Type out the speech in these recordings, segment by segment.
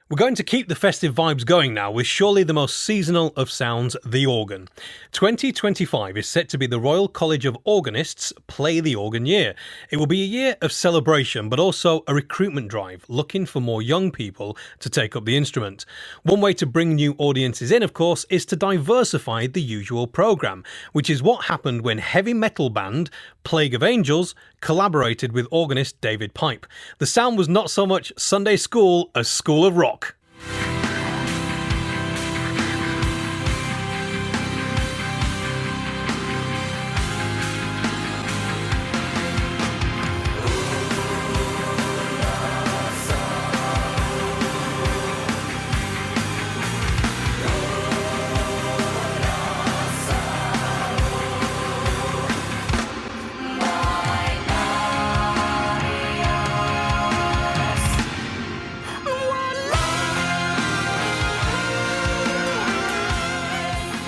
We're going to keep the festive vibes going now with surely the most seasonal of sounds, the organ. 2025 is set to be the Royal College of Organists Play the Organ year. It will be a year of celebration, but also a recruitment drive, looking for more young people to take up the instrument. One way to bring new audiences in, of course, is to diversify the usual programme, which is what happened when heavy metal band Plague of Angels collaborated with organist David Pipe. The sound was not so much Sunday school as School of Rock.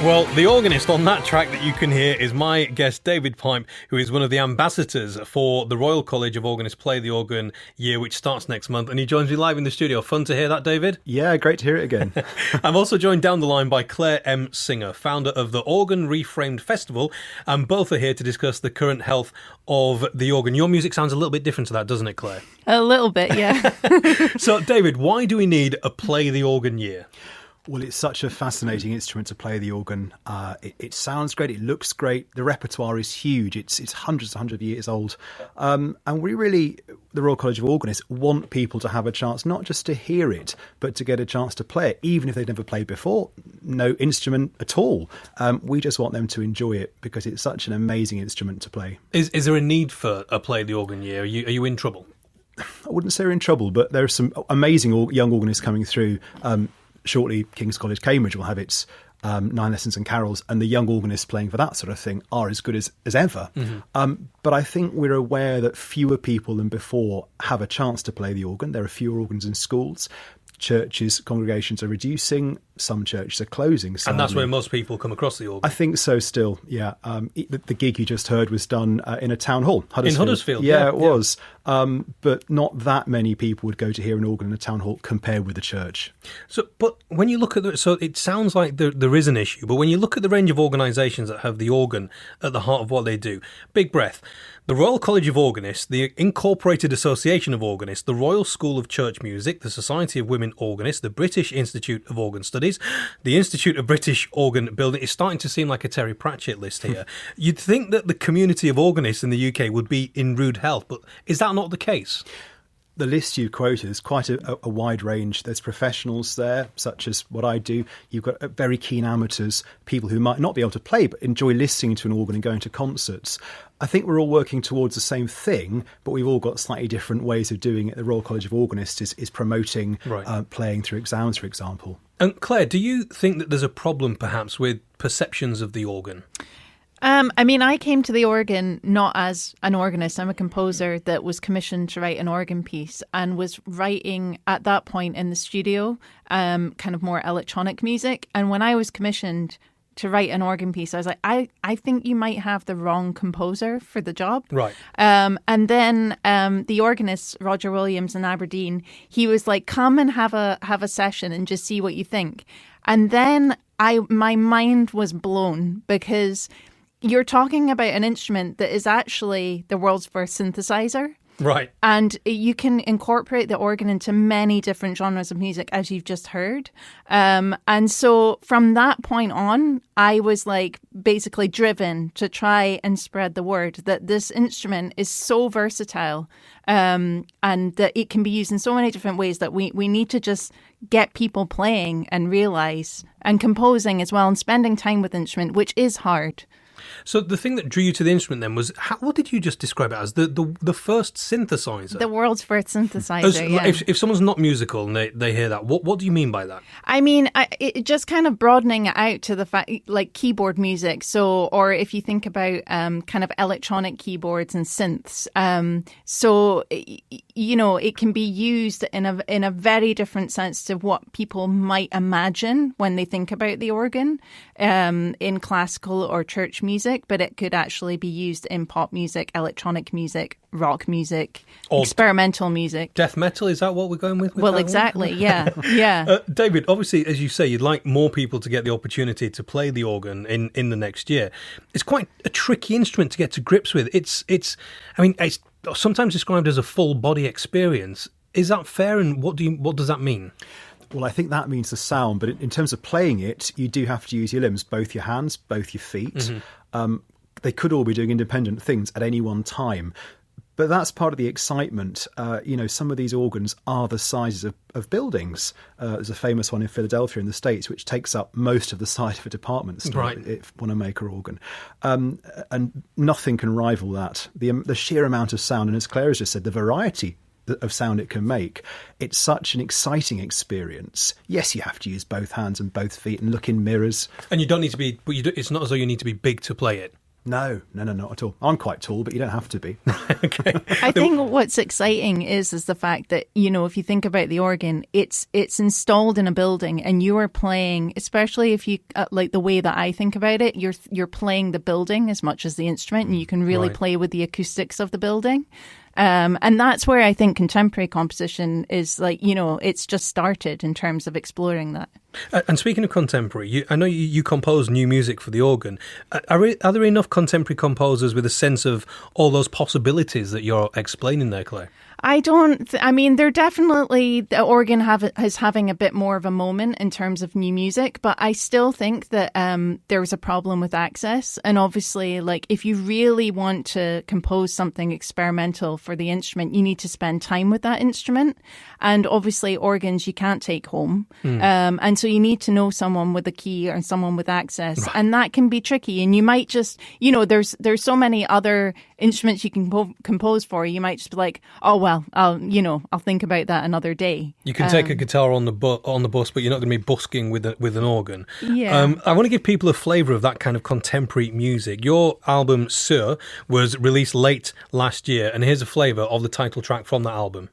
Well, the organist on that track that you can hear is my guest, David Pipe, who is one of the ambassadors for the Royal College of Organists Play the Organ year, which starts next month, and he joins me live in the studio. Fun to hear that, David? Yeah, great to hear it again. I'm also joined down the line by Claire M. Singer, founder of the Organ Reframed Festival, and both are here to discuss the current health of the organ. Your music sounds a little bit different to that, doesn't it, Claire? A little bit, yeah. So, David, why do we need a Play the Organ year? Well, it's such a fascinating instrument to play the organ. It sounds great. It looks great. The repertoire is huge. It's hundreds of years old. And we really, the Royal College of Organists, want people to have a chance not just to hear it, but to get a chance to play it, even if they've never played before, no instrument at all. We just want them to enjoy it because it's such an amazing instrument to play. Is there a need for a Play the Organ year? Are you in trouble? I wouldn't say we're in trouble, but there are some amazing young organists coming through. Shortly, King's College, Cambridge will have its 9 lessons and carols, and the young organists playing for that sort of thing are as good as ever. Mm-hmm. But I think we're aware that fewer people than before have a chance to play the organ. There are fewer organs in schools. Churches, congregations are reducing. Some churches are closing. Sadly. And that's where most people come across the organ. I think so still, yeah. The gig you just heard was done in a town hall, Huddersfield. In Huddersfield, yeah. It was. But not that many people would go to hear an organ in a town hall compared with the church. So, but when you look at so it sounds like there is an issue, but when you look at the range of organisations that have the organ at the heart of what they do, big breath. The Royal College of Organists, the Incorporated Association of Organists, the Royal School of Church Music, the Society of Women Organists, the British Institute of Organ Studies, the Institute of British Organ Building. It's starting to seem like a Terry Pratchett list here. You'd think that the community of organists in the UK would be in rude health, but is that not the case? The list you quoted is quite a wide range. There's professionals there, such as what I do. You've got very keen amateurs, people who might not be able to play, but enjoy listening to an organ and going to concerts. I think we're all working towards the same thing, but we've all got slightly different ways of doing it. The Royal College of Organists is promoting playing through exams, for example. And Claire, do you think that there's a problem perhaps with perceptions of the organ? I came to the organ not as an organist. I'm a composer that was commissioned to write an organ piece and was writing at that point in the studio, kind of more electronic music. And when I was commissioned to write an organ piece, I was like, I think you might have the wrong composer for the job. Right. And then the organist, Roger Williams in Aberdeen, he was like, come and have a session and just see what you think. And then my mind was blown because you're talking about an instrument that is actually the world's first synthesizer. Right. And you can incorporate the organ into many different genres of music, as you've just heard. And so from that point on, I was like basically driven to try and spread the word that this instrument is so versatile and that it can be used in so many different ways that we need to just get people playing and realize and composing as well and spending time with the instrument, which is hard. So the thing that drew you to the instrument then was, what did you just describe it as? The first synthesizer? The world's first synthesizer, yeah. If someone's not musical and they hear that, what do you mean by that? I mean, it just kind of broadening it out to the fact, like keyboard music. So, or if you think about kind of electronic keyboards and synths. So, you know, it can be used in a very different sense to what people might imagine when they think about the organ in classical or church music, but it could actually be used in pop music, electronic music, rock music, Or experimental music. death metal, is that what we're going with Well, that exactly, one? yeah, yeah. David, obviously, as you say, you'd like more people to get the opportunity to play the organ in the next year. It's quite a tricky instrument to get to grips with. It's sometimes described as a full body experience. Is that fair? And what does that mean? Well, I think that means the sound, but in terms of playing it, you do have to use your limbs, both your hands, both your feet. They could all be doing independent things at any one time. But that's part of the excitement. Some of these organs are the sizes of buildings. There's a famous one in Philadelphia in the States, which takes up most of the site of a department store, Right. if one a maker organ. And nothing can rival that. The sheer amount of sound, and as Claire has just said, the variety of sound it can make. It's such an exciting experience. Yes, you have to use both hands and both feet and look in mirrors. And you don't need to be, but it's not as though you need to be big to play it. No, not at all. I'm quite tall, but you don't have to be. Okay. I think what's exciting is the fact that, if you think about the organ, it's installed in a building and you are playing, especially if you like the way that I think about it, you're playing the building as much as the instrument, and you can really Right. play with the acoustics of the building. And that's where I think contemporary composition is it's just started in terms of exploring that. And speaking of contemporary, I know you compose new music for the organ. Are there enough contemporary composers with a sense of all those possibilities that you're explaining there, Claire? I don't. They're definitely, the organ is having a bit more of a moment in terms of new music, but I still think that there's a problem with access. And obviously, if you really want to compose something experimental for the instrument, you need to spend time with that instrument. And obviously, organs you can't take home, and so you need to know someone with a key or someone with access, right. And that can be tricky. And you might just, there's so many other instruments you can compose for. You might just be like, oh well, I'll think about that another day. You can take a guitar on the bus, but you're not going to be busking with an organ. Yeah. I want to give people a flavour of that kind of contemporary music. Your album Sir was released late last year, and here's a flavour of the title track from that album.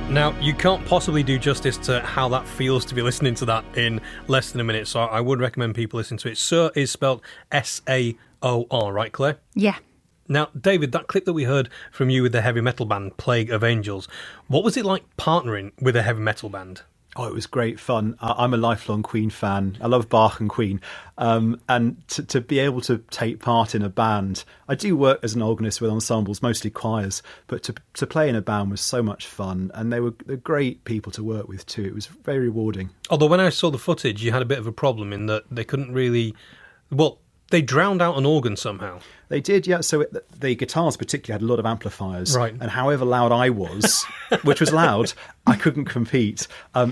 Now, you can't possibly do justice to how that feels to be listening to that in less than a minute, so I would recommend people listen to it. Sir is spelled S-A-O-R, right, Claire? Yeah. Now, David, that clip that we heard from you with the heavy metal band Plague of Angels, what was it like partnering with a heavy metal band? Oh, it was great fun. I'm a lifelong Queen fan. I love Bach and Queen. And to be able to take part in a band, I do work as an organist with ensembles, mostly choirs, but to play in a band was so much fun. And they're great people to work with too. It was very rewarding. Although when I saw the footage, you had a bit of a problem in that they couldn't really... Well, they drowned out an organ somehow. They did, yeah. So the guitars particularly had a lot of amplifiers. Right. And however loud I was, which was loud, I couldn't compete.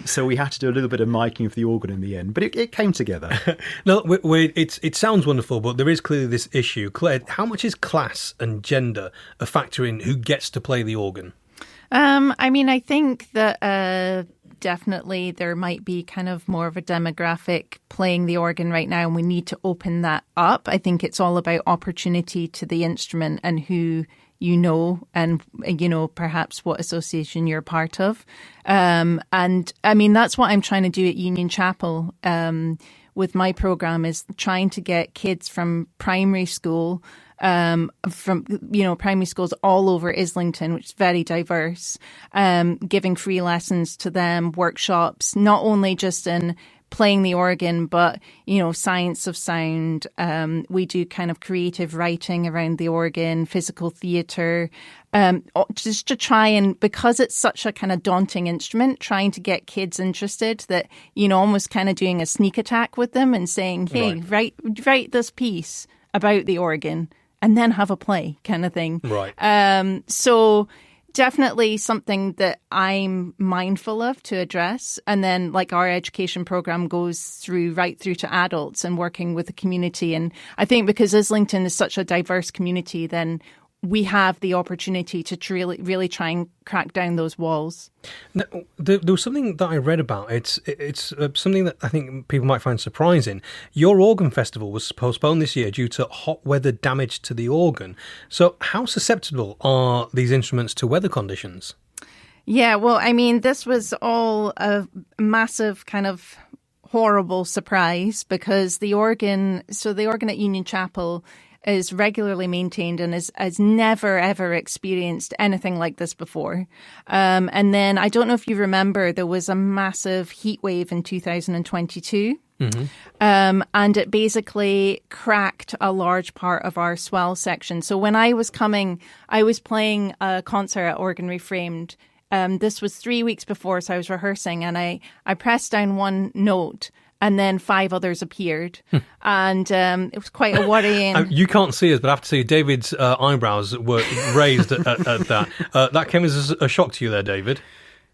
So we had to do a little bit of miking of the organ in the end. But it came together. No, it sounds wonderful, but there is clearly this issue. Claire, how much is class and gender a factor in who gets to play the organ? I think that definitely there might be kind of more of a demographic playing the organ right now, and we need to open that up. I think it's all about opportunity to the instrument and who you know, and perhaps what association you're part of. And that's what I'm trying to do at Union Chapel with my program, is trying to get kids from primary school, from primary schools all over Islington, which is very diverse, giving free lessons to them, workshops, not only just in playing the organ, but, science of sound. We do kind of creative writing around the organ, physical theatre, just to try and, because it's such a kind of daunting instrument, trying to get kids interested that, almost kind of doing a sneak attack with them and saying, hey, write this piece about the organ and then have a play kind of thing. Right. So definitely something that I'm mindful of to address. And then like our education program goes right through to adults and working with the community. And I think because Islington is such a diverse community, then we have the opportunity to really try and crack down those walls. Now, there was something that I read about. It's something that I think people might find surprising. Your organ festival was postponed this year due to hot weather damage to the organ. So how susceptible are these instruments to weather conditions? Yeah, well, I mean, this was all a massive kind of horrible surprise because the organ at Union Chapel is regularly maintained and has never, ever experienced anything like this before. And then I don't know if you remember, there was a massive heat wave in 2022. Mm-hmm. And it basically cracked a large part of our swell section. So when I was playing a concert at Organ Reframed. This was 3 weeks before, so I was rehearsing and I pressed down one note and then 5 others appeared. And it was quite a worrying... You can't see us, but I have to say David's eyebrows were raised at that. That came as a shock to you there, David.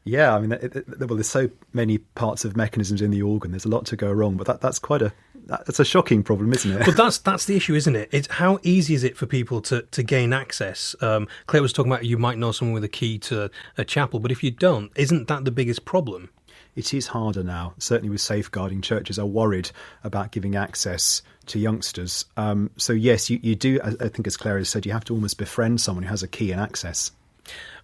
Yeah, I mean, there's so many parts of mechanisms in the organ. There's a lot to go wrong, but that's a shocking problem, isn't it? But that's the issue, isn't it? It's how easy is it for people to gain access? Claire was talking about you might know someone with a key to a chapel, but if you don't, isn't that the biggest problem? It is harder now, certainly with safeguarding. Churches are worried about giving access to youngsters. So yes, you do, I think as Claire has said, you have to almost befriend someone who has a key and access.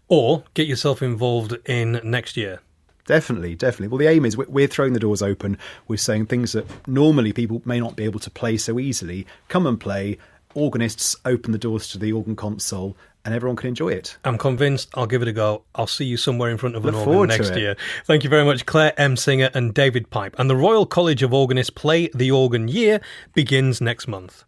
Or get yourself involved in next year. Definitely. Well, the aim is we're throwing the doors open. We're saying things that normally people may not be able to play so easily. Come and play. Organists open the doors to the organ console and everyone can enjoy it. I'm convinced. I'll give it a go. I'll see you somewhere in front of an organ next year. Thank you very much, Claire M. Singer and David Pipe. And the Royal College of Organists Play the Organ Year begins next month.